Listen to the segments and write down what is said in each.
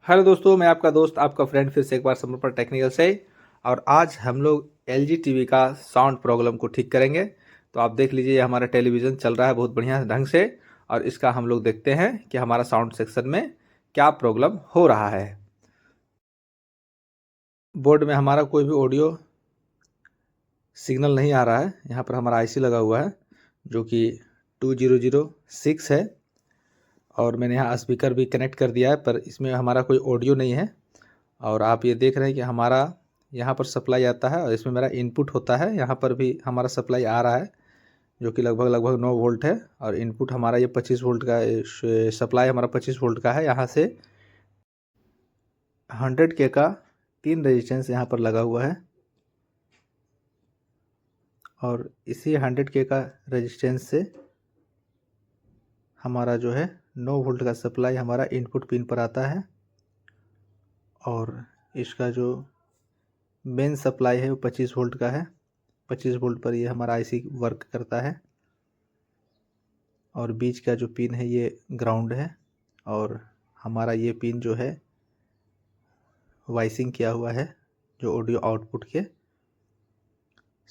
Hello दोस्तों, मैं आपका दोस्त आपका फ्रेंड फिर से एक बार समर्पण टेक्निकल से। और आज हम लोग एलजी टीवी का साउंड प्रॉब्लम को ठीक करेंगे। तो आप देख लीजिए, हमारा टेलीविज़न चल रहा है बहुत बढ़िया ढंग से, और इसका हम लोग देखते हैं कि हमारा साउंड सेक्शन में क्या प्रॉब्लम हो रहा है। बोर्ड में हमारा कोई भी ऑडियो सिग्नल नहीं आ रहा है। यहाँ पर हमारा आईसी लगा हुआ है जो कि 2006 है, और मैंने यहाँ स्पीकर भी कनेक्ट कर दिया है, पर इसमें हमारा कोई ऑडियो नहीं है। और आप ये देख रहे हैं कि हमारा यहाँ पर सप्लाई आता है और इसमें मेरा इनपुट होता है। यहाँ पर भी हमारा सप्लाई आ रहा है जो कि लगभग लगभग 9 वोल्ट है, और इनपुट हमारा ये 25 वोल्ट का, सप्लाई हमारा 25 वोल्ट का है। यहाँ से 100K का 3 रेजिस्टेंस यहाँ पर लगा हुआ है, और इसी 100K का रेजिस्टेंस से हमारा जो है 9 वोल्ट का सप्लाई हमारा इनपुट पिन पर आता है। और इसका जो मेन सप्लाई है वो 25 वोल्ट का है। 25 वोल्ट पर ये हमारा आईसी वर्क करता है, और बीच का जो पिन है ये ग्राउंड है, और हमारा ये पिन जो है वाइसिंग किया हुआ है जो ऑडियो आउटपुट के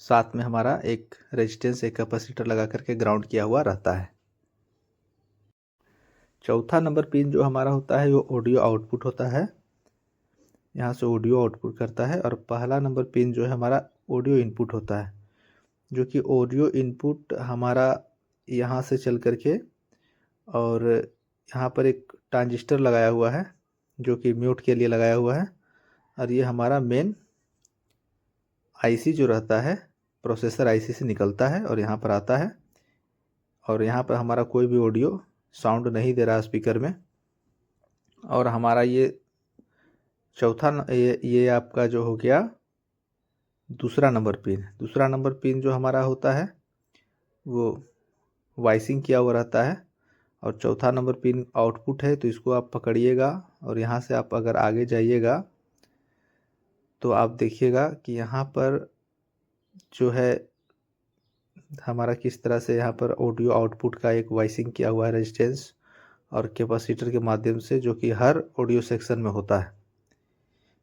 साथ में हमारा एक रेजिस्टेंस, एक कैपेसिटर लगा करके ग्राउंड किया हुआ रहता है। चौथा नंबर पिन जो हमारा होता है वो ऑडियो आउटपुट होता है, यहाँ से ऑडियो आउटपुट करता है। और पहला नंबर पिन जो है हमारा ऑडियो इनपुट होता है, जो कि ऑडियो इनपुट हमारा यहाँ से चल करके, और यहाँ पर एक ट्रांजिस्टर लगाया हुआ है जो कि म्यूट के लिए लगाया हुआ है, और ये हमारा मेन आईसी जो रहता है प्रोसेसर आईसी से निकलता है और यहाँ पर आता है। और यहाँ पर हमारा कोई भी ऑडियो साउंड नहीं दे रहा स्पीकर में। और हमारा ये ये आपका जो हो गया दूसरा नंबर पिन। दूसरा नंबर पिन जो हमारा होता है वो वाइसिंग किया हुआ रहता है, और चौथा नंबर पिन आउटपुट है। तो इसको आप पकड़िएगा और यहाँ से आप अगर आगे जाइएगा तो आप देखिएगा कि यहाँ पर जो है हमारा किस तरह से यहाँ पर ऑडियो आउटपुट का एक वाइसिंग किया हुआ है रेजिस्टेंस और कैपेसिटर के माध्यम से, जो कि हर ऑडियो सेक्शन में होता है।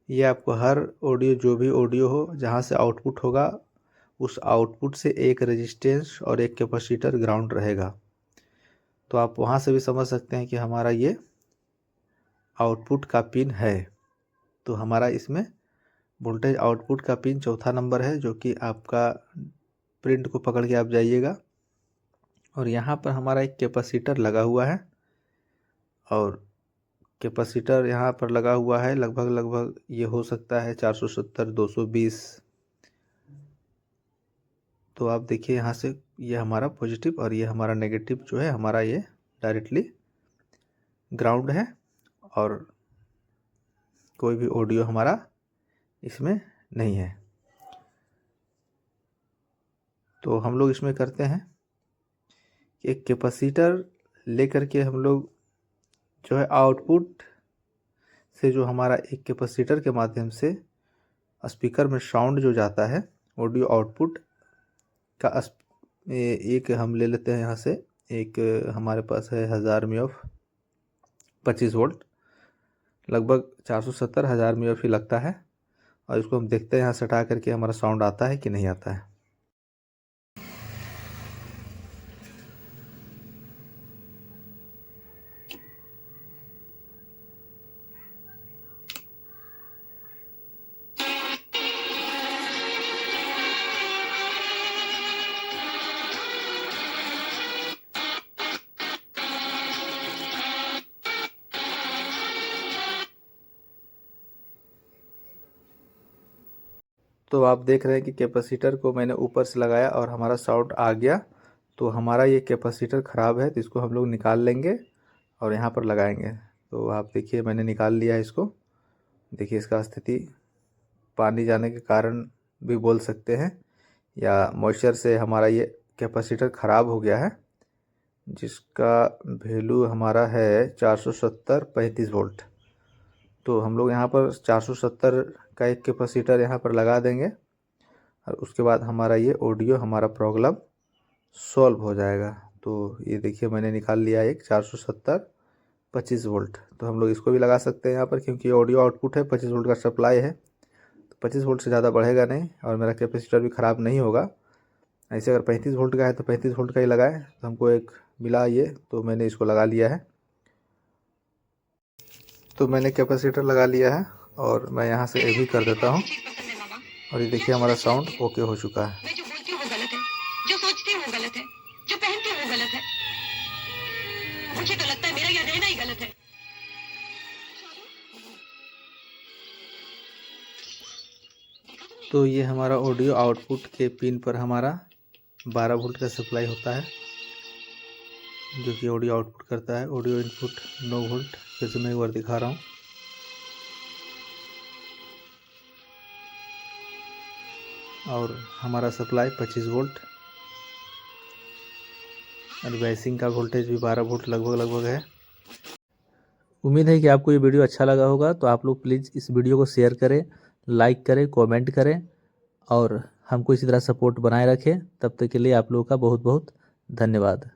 ये आपको हर ऑडियो, जो भी ऑडियो हो जहाँ से आउटपुट होगा, उस आउटपुट से एक रेजिस्टेंस और एक कैपेसिटर ग्राउंड रहेगा। तो आप वहाँ से भी समझ सकते हैं कि हमारा ये आउटपुट का पिन है। तो हमारा इसमें वोल्टेज आउटपुट का पिन चौथा नंबर है, जो कि आपका प्रिंट को पकड़ के आप जाइएगा। और यहाँ पर हमारा एक कैपेसिटर लगा हुआ है, और कैपेसिटर यहाँ पर लगा हुआ है लगभग लगभग ये हो सकता है 470 220। तो आप देखिए यहाँ से ये हमारा पॉजिटिव और ये हमारा नेगेटिव जो है हमारा ये डायरेक्टली ग्राउंड है, और कोई भी ऑडियो हमारा इसमें नहीं है। तो हम लोग इसमें करते हैं कि एक कैपेसिटर लेकर के हम लोग जो है आउटपुट से, जो हमारा एक कैपेसिटर के माध्यम से स्पीकर में साउंड जो जाता है ऑडियो आउटपुट का एक हम ले लेते हैं यहाँ से। एक हमारे पास है 1000 mF 25 वोल्ट, लगभग 470 1000 mF ही लगता है। और इसको हम देखते हैं यहाँ से हटा करके हमारा साउंड आता है कि नहीं आता है। तो आप देख रहे हैं कि कैपेसिटर को मैंने ऊपर से लगाया और हमारा साउंड आ गया। तो हमारा ये कैपेसिटर ख़राब है, तो इसको हम लोग निकाल लेंगे और यहाँ पर लगाएंगे। तो आप देखिए मैंने निकाल लिया है इसको। देखिए इसका स्थिति पानी जाने के कारण भी बोल सकते हैं, या मॉइस्चर से हमारा ये कैपेसिटर ख़राब हो गया है, जिसका वैल्यू हमारा है 470 35 वोल्ट। तो हम लोग यहाँ पर 470 का एक कैपेसिटर यहाँ पर लगा देंगे, और उसके बाद हमारा ये ऑडियो हमारा प्रॉब्लम सॉल्व हो जाएगा। तो ये देखिए मैंने निकाल लिया एक 470 25 वोल्ट। तो हम लोग इसको भी लगा सकते हैं यहाँ पर, क्योंकि ऑडियो आउटपुट है, 25 वोल्ट का सप्लाई है, तो 25 वोल्ट से ज़्यादा बढ़ेगा नहीं और मेरा कैपेसिटर भी ख़राब नहीं होगा। ऐसे अगर 35 वोल्ट का है तो 35 वोल्ट का ही लगाए। तो हमको एक मिला ये, तो मैंने इसको लगा लिया है। तो मैंने कैपेसिटर लगा लिया है और मैं यहाँ से ये भी कर देता हूँ और ये देखिए हमारा साउंड ओके हो चुका है। मैं जो बोलती हूँ वो गलत है, जो सोचती हूँ वो गलत है, जो पहनती हूँ वो गलत है। मुझे तो लगता है मेरा यहाँ रहना ही गलत है। तो ये हमारा ऑडियो आउटपुट के पिन पर हमारा 12 वोल्ट का सप्लाई होता है, जो कि ऑडियो आउटपुट करता है। ऑडियो इनपुट 9 वोल्ट, फिर से मैं एक बार दिखा रहा हूँ। और हमारा सप्लाई 25 वोल्ट और वैसिंग का वोल्टेज भी 12 वोल्ट लगभग है। उम्मीद है कि आपको ये वीडियो अच्छा लगा होगा। तो आप लोग प्लीज़ इस वीडियो को शेयर करें, लाइक करें, कमेंट करें और हमको इसी तरह सपोर्ट बनाए रखें। तब तक के लिए आप लोगों का बहुत बहुत धन्यवाद।